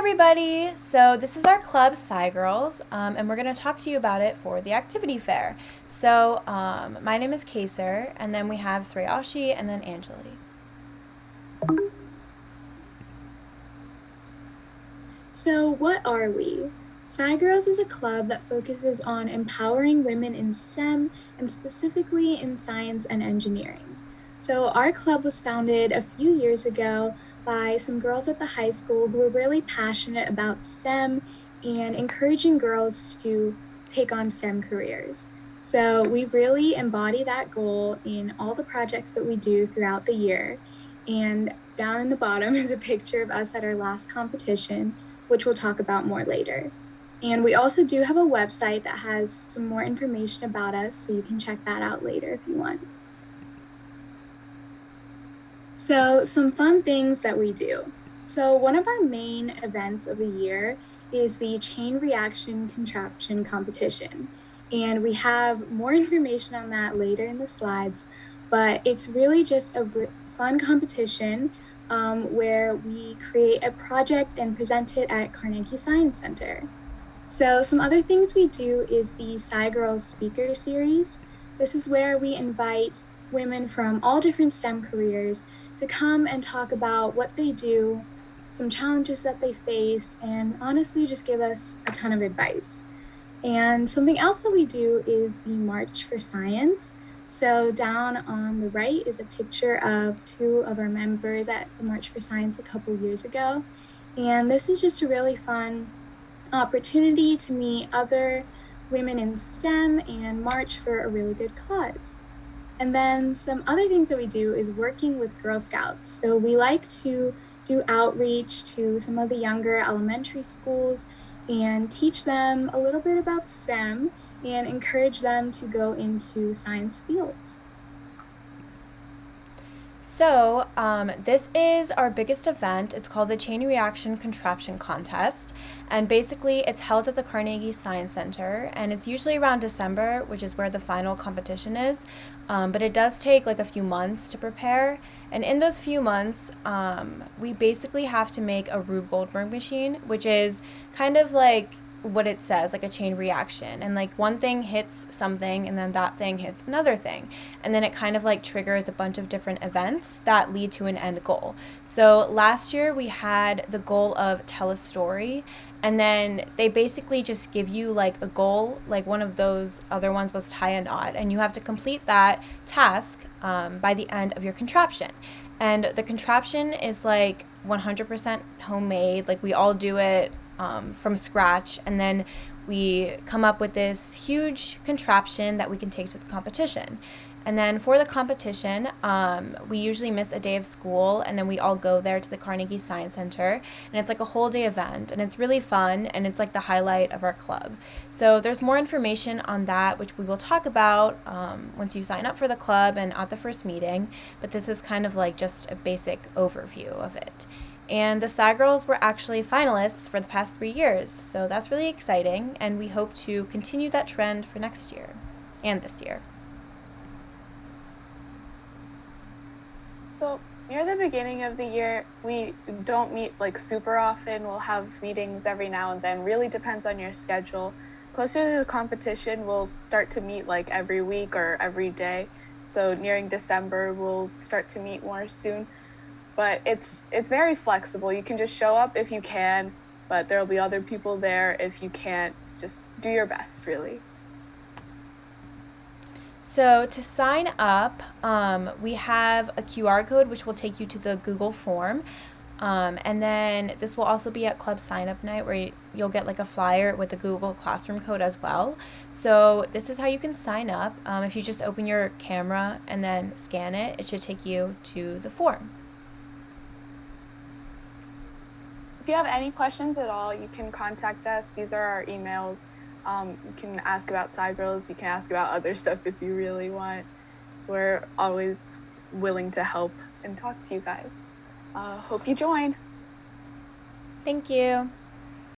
everybody! So this is our club, Sci-Girls, and we're going to talk to you about it for the activity fair. So my name is Kaser, and then we have Srayashi, and then Anjali. So, what are we? Sci-Girls is a club that focuses on empowering women in STEM and specifically in science and engineering. So, our club was founded a few years ago by some girls at the high school who were really passionate about STEM and encouraging girls to take on STEM careers. So, we really embody that goal in all the projects that we do throughout the year. And down in the bottom is a picture of us at our last competition, which we'll talk about more later. And we also do have a website that has some more information about us, so you can check that out later if you want. So, some fun things that we do. So, one of our main events of the year is the chain reaction contraption competition. And we have more information on that later in the slides, but it's really just a fun competition where we create a project and present it at Carnegie Science Center. So, some other things we do is the Sci-Girls Speaker Series. This is where we invite women from all different STEM careers to come and talk about what they do, some challenges that they face, and honestly just give us a ton of advice. And something else that we do is the March for Science. So, down on the right is a picture of two of our members at the March for Science a couple years ago. And this is just a really fun opportunity to meet other women in STEM and march for a really good cause. And then some other things that we do is working with Girl Scouts. So we like to do outreach to some of the younger elementary schools and teach them a little bit about STEM and encourage them to go into science fields. So this is our biggest event. It's called the Chain Reaction Contraption Contest, and basically it's held at the Carnegie Science Center, and it's usually around December, which is where the final competition is. But it does take like a few months to prepare, and in those few months, we basically have to make a Rube Goldberg machine, which is kind of like what it says, like a chain reaction, and like one thing hits something and then that thing hits another thing, and then it kind of like triggers a bunch of different events that lead to an end goal. So last year we had the goal of tell a story, and then they basically just give you like a goal, like one of those other ones was tie a knot, and you have to complete that task by the end of your contraption. And the contraption is like 100% homemade, like we all do it from scratch, and then we come up with this huge contraption that we can take to the competition. And then for the competition, we usually miss a day of school, and then we all go there to the Carnegie Science Center, and it's like a whole day event, and it's really fun, and it's like the highlight of our club. So there's more information on that, which we will talk about once you sign up for the club and at the first meeting, but this is kind of like just a basic overview of it. And the Sci-Girls were actually finalists for the past 3 years, so that's really exciting, and we hope to continue that trend for next year and this year. So near the beginning of the year, we don't meet like super often. We'll have meetings every now and then. Really depends on your schedule. Closer to the competition, we'll start to meet like every week or every day. So nearing December, we'll start to meet more soon. But it's very flexible. You can just show up if you can, but there'll be other people there if you can't. Just do your best, really. So to sign up, we have a QR code which will take you to the Google form. And then this will also be at Club Sign Up Night, where you'll get like a flyer with the Google Classroom code as well. So this is how you can sign up. If you just open your camera and then scan it, it should take you to the form. If you have any questions at all, you can contact us. These are our emails. You can ask about SciGirls. You can ask about other stuff if you really want. We're always willing to help and talk to you guys. Hope you join. Thank you.